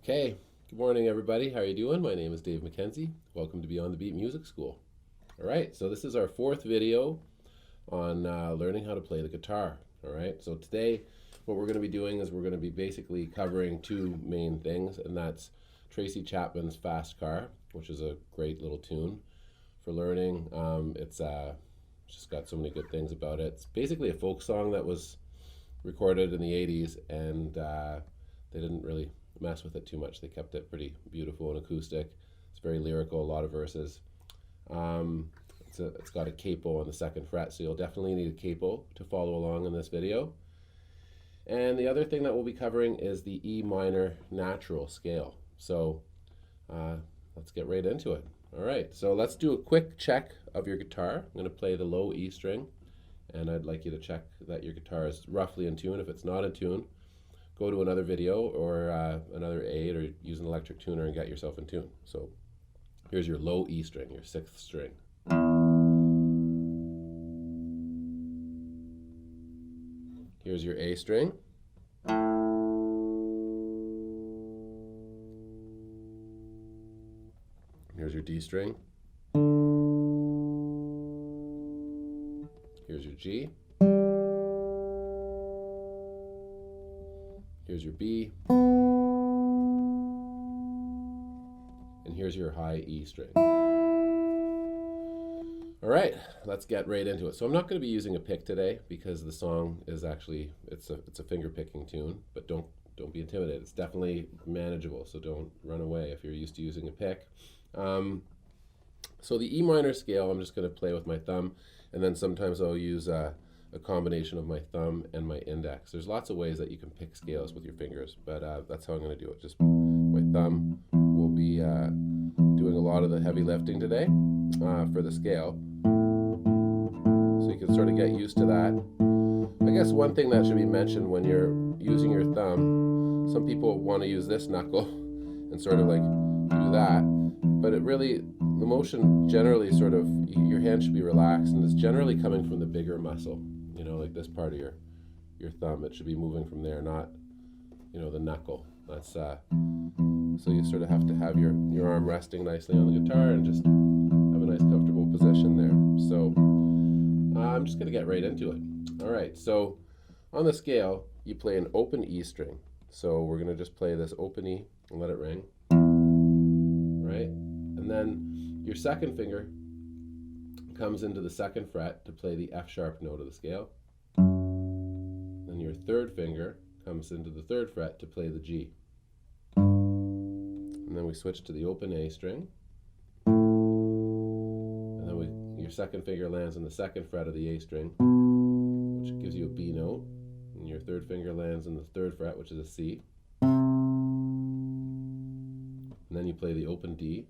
Okay, good morning everybody. How are you doing? My name is Dave MacKenzie. Welcome to Beyond the Beat Music School. All right, so this is our fourth video on learning how to play the guitar. All right, so today what we're going to be doing is we're going to be basically covering two main things, and that's Tracy Chapman's Fast Car, which is a great little tune for learning. It's just got so many good things about it. It's basically a folk song that was recorded in the 80s, and they didn't really mess with it too much. They kept it pretty beautiful and acoustic. It's very lyrical, a lot of verses. It's got a capo on the second fret, so you'll definitely need a capo to follow along in this video. And the other thing that we'll be covering is the E minor natural scale. So let's get right into it. All right, so let's do a quick check of your guitar. I'm going to play the low E string, and I'd like you to check that your guitar is roughly in tune. If it's not in tune, go to another video or another aid, or use an electric tuner and get yourself in tune. So here's your low E string, your sixth string. Here's your A string. Here's your D string. Here's your G. Here's your B. And here's your high E string. All right, let's get right into it. So I'm not going to be using a pick today because the song is actually, it's a finger picking tune, but don't be intimidated. It's definitely manageable, so don't run away if you're used to using a pick. So the E minor scale, I'm just going to play with my thumb, and then sometimes I'll use a combination of my thumb and my index. There's lots of ways that you can pick scales with your fingers, but that's how I'm going to do it. Just my thumb will be doing a lot of the heavy lifting today for the scale. So you can sort of get used to that. I guess one thing that should be mentioned when you're using your thumb, some people want to use this knuckle and sort of like do that, but it really, the motion generally sort of, your hand should be relaxed, and it's generally coming from the bigger muscle, you know, like this part of your thumb. It should be moving from there, not, you know, the knuckle. That's so you sort of have to have your arm resting nicely on the guitar and just have a nice comfortable position there. So I'm just going to get right into it. All right, so on the scale, you play an open E string. So we're going to just play this open E and let it ring. Right? And then your second finger comes into the second fret to play the F sharp note of the scale. Then your third finger comes into the third fret to play the G. And then we switch to the open A string. And then your second finger lands on the second fret of the A string, which gives you a B note. And your third finger lands on the third fret, which is a C. And then you play the open D.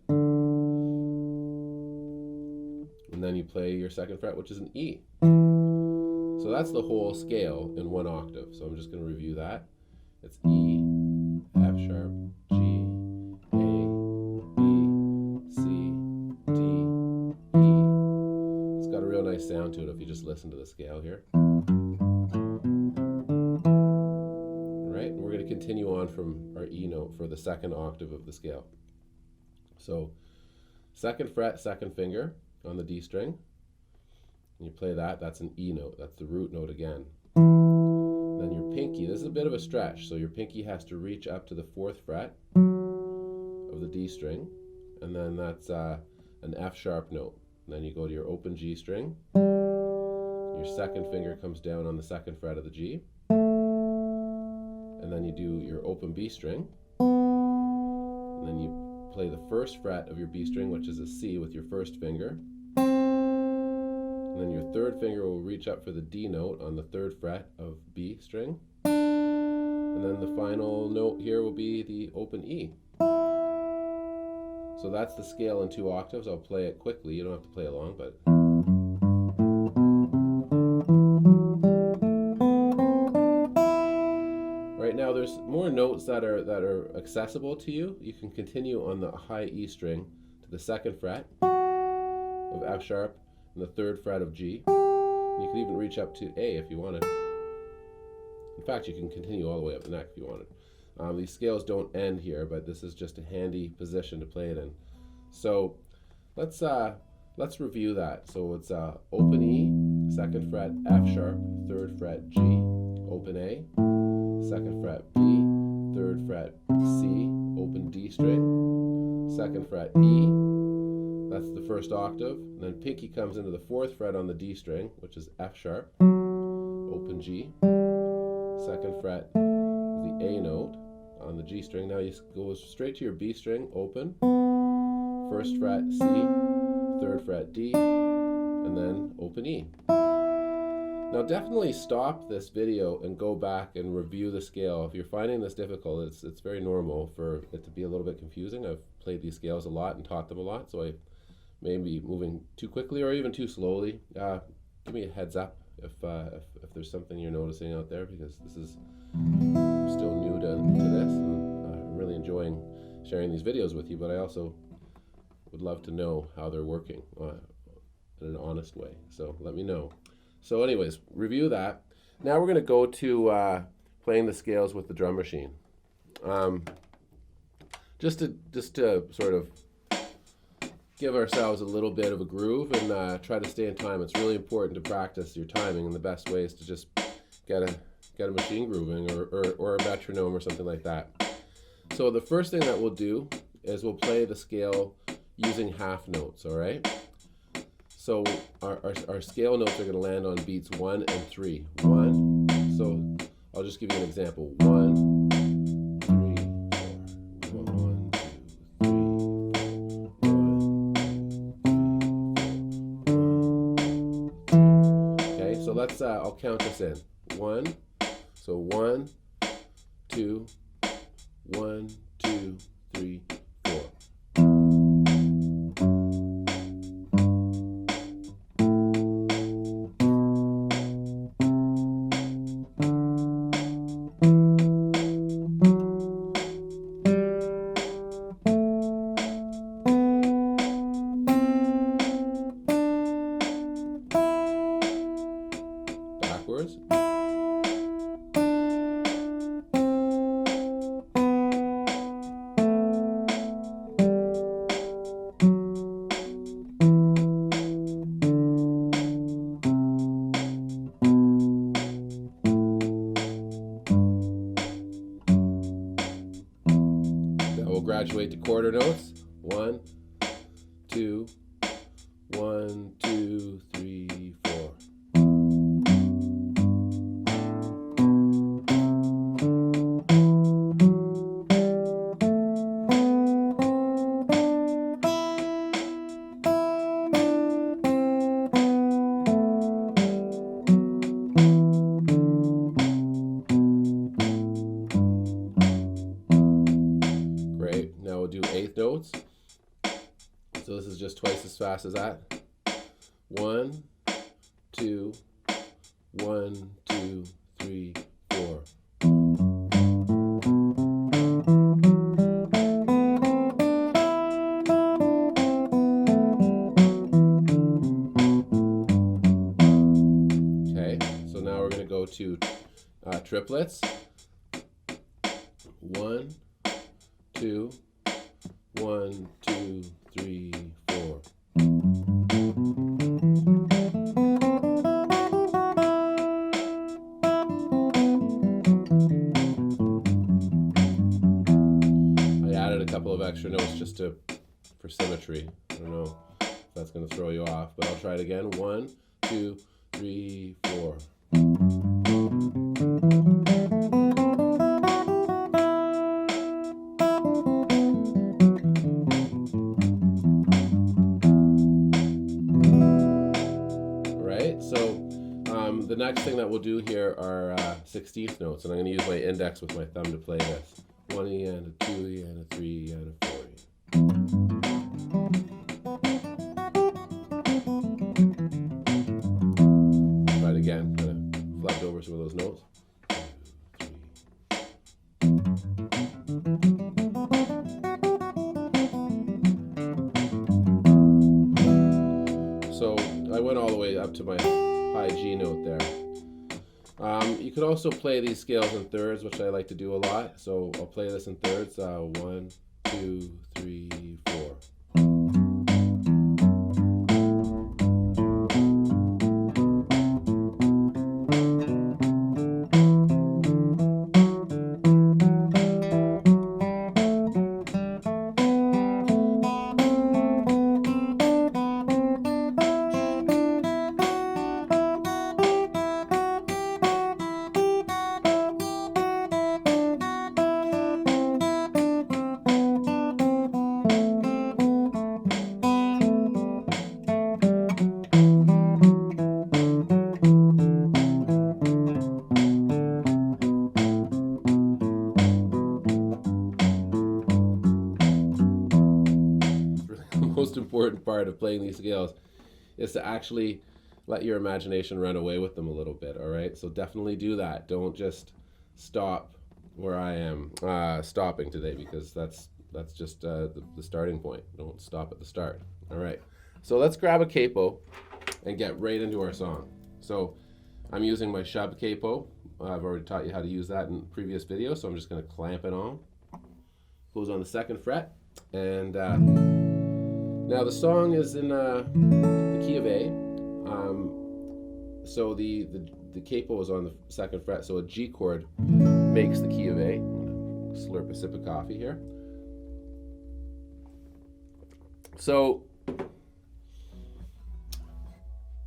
And then you play your second fret, which is an E. So that's the whole scale in one octave. So I'm just going to review that. It's E, F sharp, G, A, B, C, D, E. It's got a real nice sound to it if you just listen to the scale here. All right, and we're going to continue on from our E note for the second octave of the scale. So second fret, second finger on the D string. And you play that, that's an E note, that's the root note again. Then your pinky, this is a bit of a stretch, so your pinky has to reach up to the fourth fret of the D string, and then that's an F sharp note. And then you go to your open G string, your second finger comes down on the second fret of the G, and then you do your open B string, and then you play the first fret of your B string, which is a C, with your first finger. And then your third finger will reach up for the D note on the third fret of B string. And then the final note here will be the open E. So that's the scale in two octaves. I'll play it quickly. You don't have to play along, but... Right now there's more notes that are accessible to you. You can continue on the high E string to the second fret of F sharp, and the third fret of G. You can even reach up to A if you wanted. In fact, you can continue all the way up the neck if you wanted. These scales don't end here, but this is just a handy position to play it in. So let's review that. So it's open E, 2nd fret F sharp, 3rd fret G, open A, 2nd fret B, 3rd fret C, open D string, 2nd fret E, that's the 1st octave, and then pinky comes into the 4th fret on the D string, which is F sharp, open G, 2nd fret the A note on the G string. Now you go straight to your B string, open, 1st fret C, 3rd fret D, and then open E. Now definitely stop this video and go back and review the scale. If you're finding this difficult, it's very normal for it to be a little bit confusing. I've played these scales a lot and taught them a lot, so I may be moving too quickly or even too slowly. Give me a heads up if there's something you're noticing out there, because this is still new to this, and I'm really enjoying sharing these videos with you, but I also would love to know how they're working in an honest way, so let me know. So anyways, review that. Now we're going to go to playing the scales with the drum machine. Just to sort of give ourselves a little bit of a groove and try to stay in time. It's really important to practice your timing, and the best way is to just get a machine grooving or a metronome or something like that. So the first thing that we'll do is we'll play the scale using half notes, all right? So our scale notes are going to land on beats 1 and 3. 1, so I'll just give you an example. 1, 3, 4. 1, 2, 3, 4. 1, 2, 3, 4. Okay, so let's I'll count this in. 1, so 1, 2, 1, 2, 3, 4. Backwards. We'll graduate to quarter notes. 1, 2, 1, 2, 3, 4. Great. Now we'll do eighth notes. So this is just twice as fast as that. 1, 2, 1, 2, 3, 4. Okay, so now we're going to go to triplets. 1, 2, 1, 2, 3, 4. I added a couple of extra notes just for symmetry. I don't know if that's going to throw you off, but I'll try it again. 1, 2, 3, 4. The next thing that we'll do here are 16th notes, and I'm going to use my index with my thumb to play this. 1E and a 2E and a 3E and a 4E. Try it again, kind of flubbed over some of those notes. 2, 3. So I went all the way up to my high G note there. You could also play these scales in thirds, which I like to do a lot. So I'll play this in thirds. 1, 2, 3, 4. Most important part of playing these scales is to actually let your imagination run away with them a little bit. All right, so definitely do that. Don't just stop where I am stopping today, because that's just the starting point. Don't stop at the start. All right, so let's grab a capo and get right into our song. So I'm using my shub capo. I've already taught you how to use that in previous videos, so I'm just going to clamp it on. Goes on the 2nd fret, and now the song is in the key of A. So the capo is on the 2nd fret, so a G chord makes the key of A. Slurp a sip of coffee here. So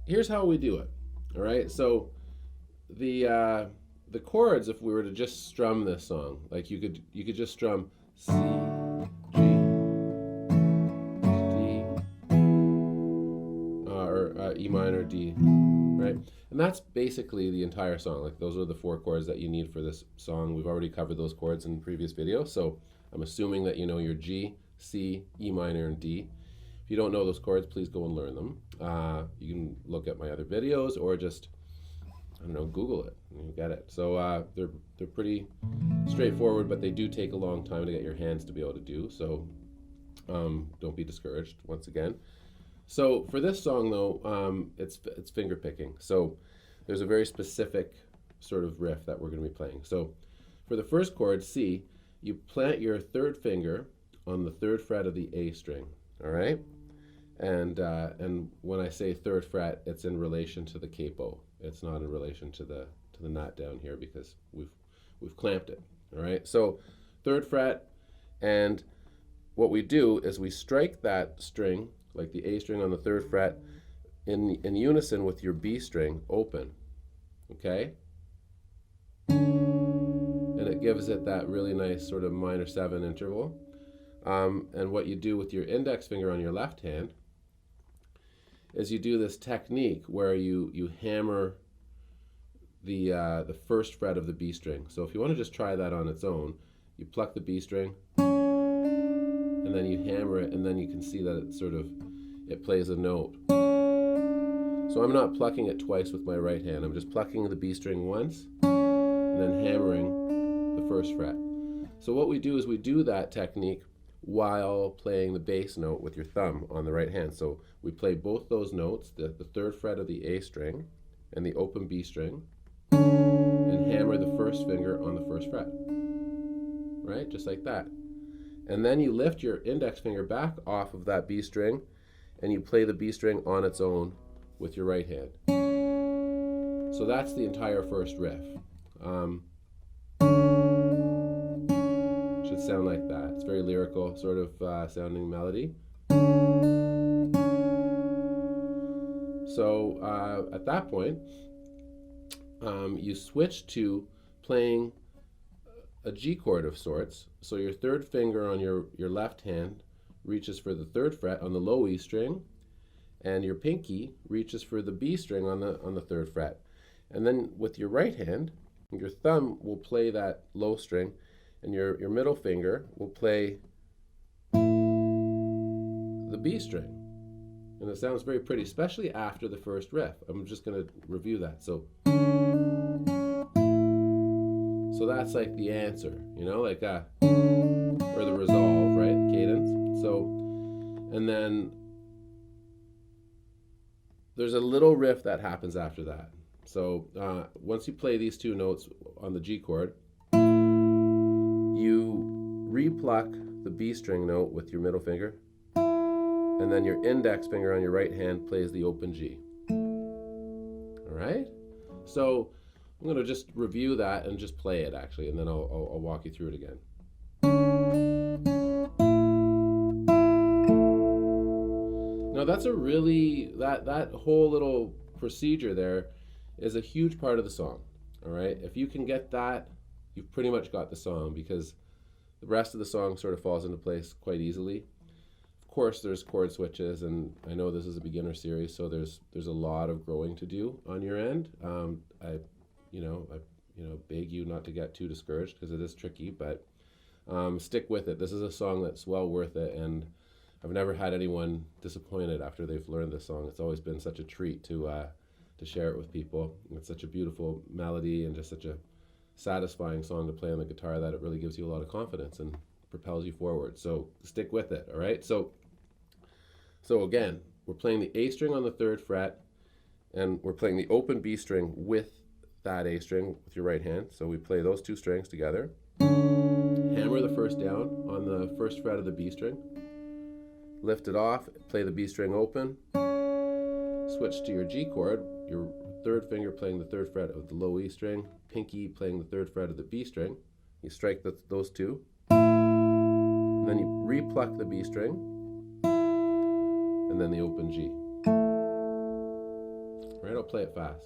here's how we do it. All right. So the chords, if we were to just strum this song, like you could just strum C, G, D, or E minor, D, right? And that's basically the entire song. Like, those are the 4 chords that you need for this song. We've already covered those chords in previous videos, so I'm assuming that you know your G, C, E minor, and D. If you don't know those chords, please go and learn them. You can look at my other videos, or just, I don't know, Google it and you get it. So they're pretty straightforward, but they do take a long time to get your hands to be able to do. So don't be discouraged once again. So for this song, though, it's finger picking. So there's a very specific sort of riff that we're going to be playing. So for the first chord, C, you plant your 3rd finger on the 3rd fret of the A string. All right, and when I say 3rd fret, it's in relation to the capo. It's not in relation to the nut down here, because we've clamped it. All right, so 3rd fret, and what we do is we strike that string, like the A string on the 3rd fret, in unison with your B string open. Okay, and it gives it that really nice sort of minor 7 interval. And what you do with your index finger on your left hand is you do this technique where you hammer the 1st fret of the B string. So if you want to just try that on its own, you pluck the B string and then you hammer it, and then you can see that it plays a note. So I'm not plucking it twice with my right hand. I'm just plucking the B string once and then hammering the 1st fret. So what we do is we do that technique while playing the bass note with your thumb on the right hand. So we play both those notes, the 3rd fret of the A string and the open B string, and hammer the 1st finger on the 1st fret, right? Just like that. And then you lift your index finger back off of that B string, and you play the B string on its own with your right hand. So that's the entire first riff. Should sound like that. It's very lyrical, sort of sounding melody. So at that point, you switch to playing a G chord of sorts. So your 3rd finger on your left hand reaches for the 3rd fret on the low E string, and your pinky reaches for the B string on the 3rd fret. And then with your right hand, your thumb will play that low string, and your middle finger will play the B string. And it sounds very pretty, especially after the first riff. I'm just going to review that. So that's like the answer, you know, like or the resolve, right? Cadence. So, and then there's a little riff that happens after that. So once you play these two notes on the G chord, you repluck the B string note with your middle finger, and then your index finger on your right hand plays the open G. All right? So I'm going to just review that and just play it actually, and then I'll walk you through it again. Now that's a really, that whole little procedure there is a huge part of the song. All right? If you can get that, you've pretty much got the song, because the rest of the song sort of falls into place quite easily. Of course, there's chord switches, and I know this is a beginner series, so there's a lot of growing to do on your end. I beg you not to get too discouraged, because it is tricky, but stick with it. This is a song that's well worth it, and I've never had anyone disappointed after they've learned this song. It's always been such a treat to share it with people. It's such a beautiful melody and just such a satisfying song to play on the guitar that it really gives you a lot of confidence and propels you forward. So stick with it, all right? So again, we're playing the A string on the 3rd fret, and we're playing the open B string with that A string with your right hand. So we play those two strings together. Hammer the 1st down on the 1st fret of the B string. Lift it off, play the B string open. Switch to your G chord, your 3rd finger playing the 3rd fret of the low E string, pinky playing the 3rd fret of the B string. You strike those two. And then you repluck the B string, and then the open G. All right, I'll play it fast.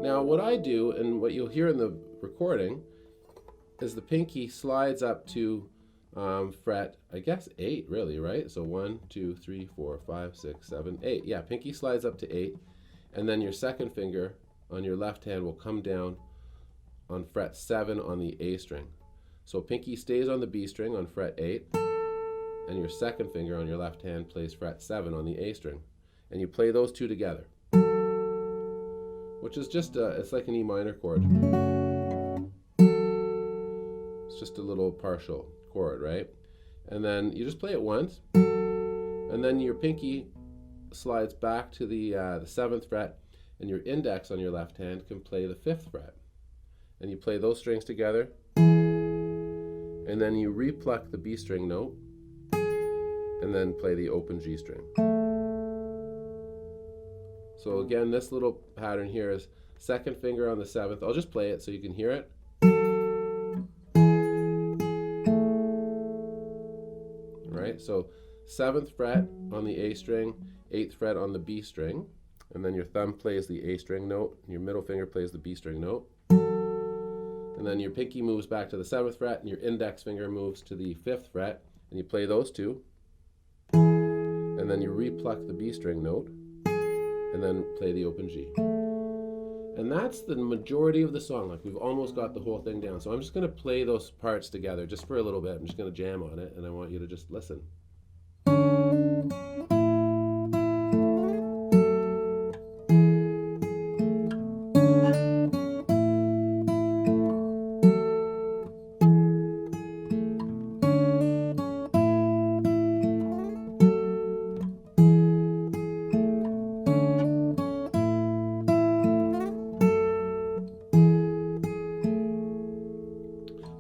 Now what I do, and what you'll hear in the recording, is the pinky slides up to fret, I guess 8 really, right? So 1, 2, 3, 4, 5, 6, 7, 8. Yeah, pinky slides up to 8, and then your 2nd finger on your left hand will come down on fret 7 on the A string. So pinky stays on the B string on fret 8, and your 2nd finger on your left hand plays fret 7 on the A string. And you play those two together, which is just it's like an E minor chord. It's just a little partial chord, right? And then you just play it once, and then your pinky slides back to the 7th fret, and your index on your left hand can play the 5th fret. And you play those strings together, and then you repluck the B string note, and then play the open G string. So again, this little pattern here is 2nd finger on the 7th. I'll just play it so you can hear it. All right, so 7th fret on the A string, 8th fret on the B string, and then your thumb plays the A string note, and your middle finger plays the B string note. And then your pinky moves back to the 7th fret, and your index finger moves to the 5th fret, and you play those two. And then you repluck the B string note, and then play the open G. And that's the majority of the song. Like, we've almost got the whole thing down. So I'm just going to play those parts together just for a little bit. I'm just going to jam on it, and I want you to just listen.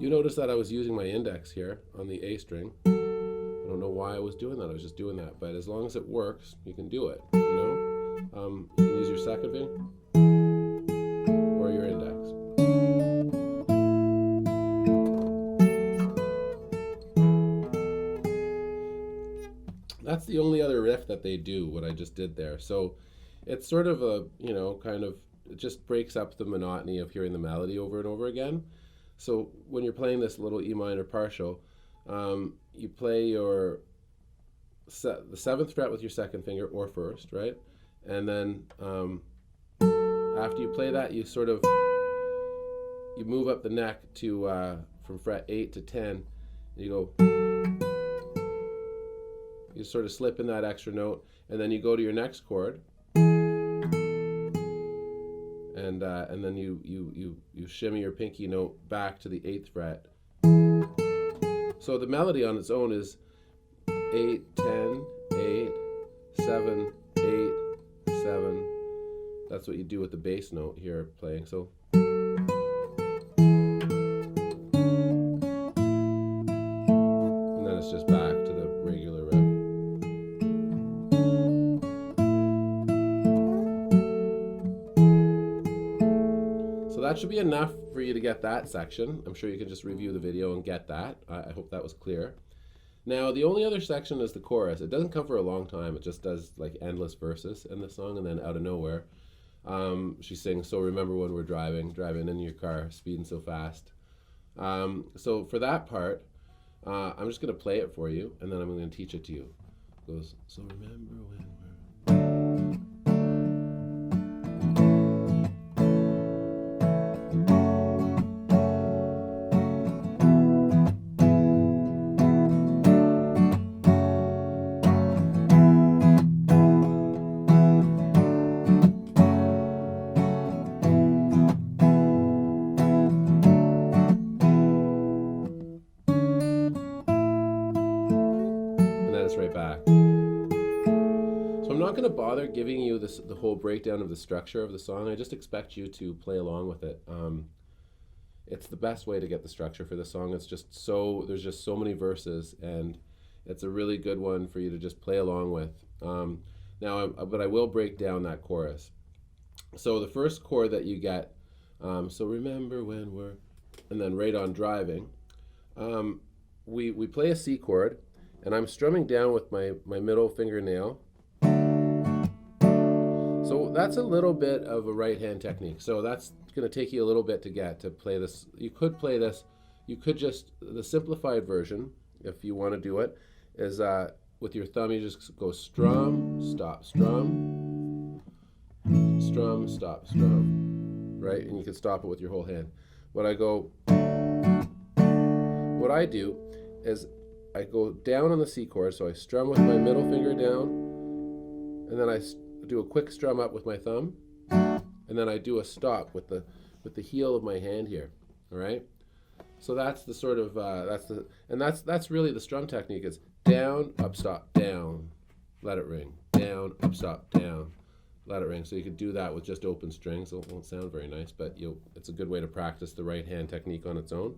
You notice that I was using my index here on the A string. I don't know why I was doing that. I was just doing that. But as long as it works, you can do it, you know? You can use your 2nd finger or your index. That's the only other riff that they do, what I just did there. So it's sort of a, you know, kind of, it just breaks up the monotony of hearing the melody over and over again. So when you're playing this little E minor partial, you play the 7th fret with your 2nd finger or 1st, right? And then after you play that, you sort of, you move up the neck to from fret 8 to 10, and you go, you sort of slip in that extra note, and then you go to your next chord, and then you shimmy your pinky note back to the 8th fret. So the melody on its own is 8, 10, 8, 7, 8, 7. That's what you do with the bass note here playing. So and then it's just back to the regular riff. So that should be enough for you to get that section. I'm sure you can just review the video and get that. I hope that was clear. Now, the only other section is the chorus. It doesn't come for a long time. It just does like endless verses in the song, and then out of nowhere, she sings, "So remember when we're driving in your car, speeding so fast." So for that part, I'm just going to play it for you, and then I'm going to teach it to you. It goes, "So remember when we're..." Right back. So I'm not going to bother giving you the whole breakdown of the structure of the song. I just expect you to play along with it. It's the best way to get the structure for the song. It's just there's just so many verses, and it's a really good one for you to just play along with. But I will break down that chorus. So the first chord that you get, so remember when we're, and then right on driving, we play a C chord. And I'm strumming down with my middle fingernail. So that's a little bit of a right hand technique. So that's going to take you a little bit to play this. You could play this. You could just, the simplified version, if you want to do it, is with your thumb you just go strum, stop, strum, strum, stop, strum, right? And you can stop it with your whole hand. What I do is I go down on the C chord, so I strum with my middle finger down, and then I do a quick strum up with my thumb, and then I do a stop with the heel of my hand here. All right. So that's the sort of that's really the strum technique. Is down, up, stop, down, let it ring, down, up, stop, down, let it ring. So you could do that with just open strings. It won't sound very nice, but it's a good way to practice the right hand technique on its own.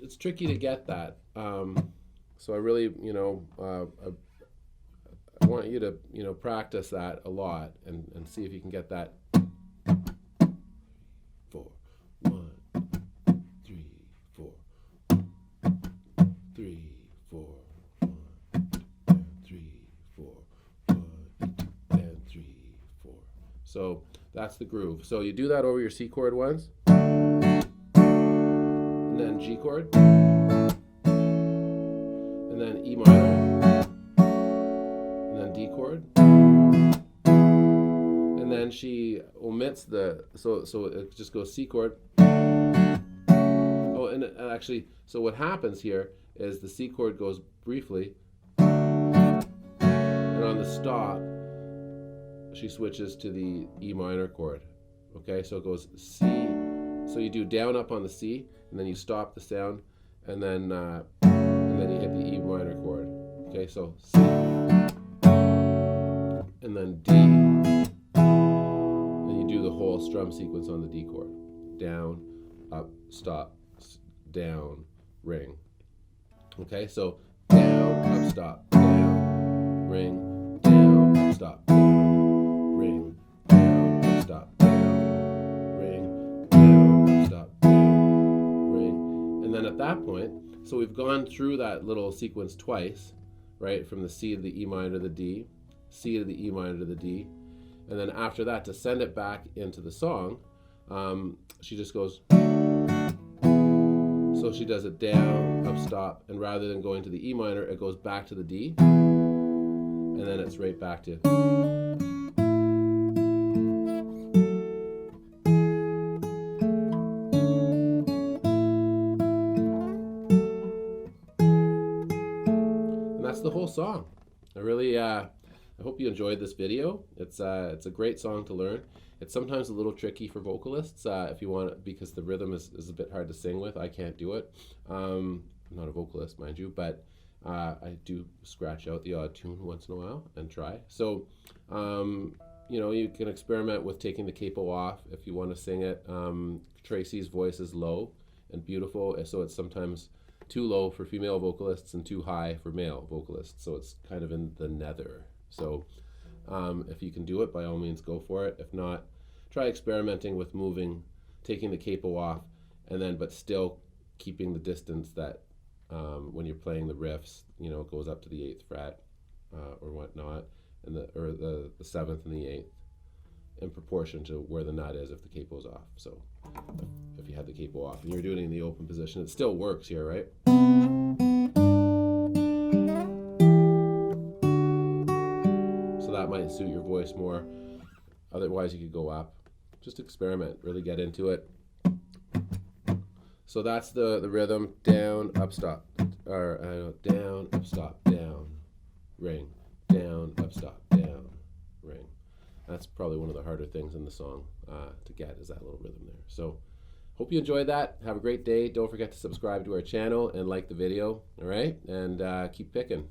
It's tricky to get that, so I really, I want you to, practice that a lot and see if you can get that. 4, 1, 3, 4, 3, 4, 1, 3, 4, 1, and 3, 4. So that's the groove. So you do that over your C chord once. And then G chord, and then E minor, and then D chord, and then she omits so it just goes C chord. Oh, and actually, so what happens here is the C chord goes briefly, and on the stop, she switches to the E minor chord. Okay, so it goes C. So you do down up on the C, and then you stop the sound, and then you hit the E minor chord. Okay, so C, and then D, and you do the whole strum sequence on the D chord. Down, up, stop, down, ring. Okay, so down, up, stop, down, ring, down, up, stop, down, ring, down, up, stop, down, ring, down, up, stop, down, ring. And then at that point, so we've gone through that little sequence twice, right? From the C to the E minor to the D, C to the E minor to the D. And then after that, to send it back into the song, she just goes, so she does it down, up, stop, and rather than going to the E minor, it goes back to the D, and then it's right back to. And that's the whole song. I'm I hope you enjoyed this video. It's a great song to learn. It's sometimes a little tricky for vocalists if you want, because the rhythm is a bit hard to sing with. I can't do it. I'm not a vocalist, mind you, but I do scratch out the odd tune once in a while and try. So, you know, you can experiment with taking the capo off if you want to sing it. Tracy's voice is low and beautiful, so it's sometimes too low for female vocalists and too high for male vocalists. So it's kind of in the nether. So if you can do it, by all means, go for it. If not, try experimenting with taking the capo off, and then but still keeping the distance that when you're playing the riffs, you know, it goes up to the 8th fret or whatnot, and the 7th and the 8th, in proportion to where the nut is if the capo's off. So if you had the capo off and you're doing it in the open position, it still works here, right? So that might suit your voice more. Otherwise, you could go up. Just experiment, really get into it. So that's the rhythm: down, up, stop, or down, up, stop, down, ring, down, up, stop, down, ring. That's probably one of the harder things in the song to get, is that little rhythm there. So hope you enjoyed that. Have a great day. Don't forget to subscribe to our channel and like the video. All right, and keep picking.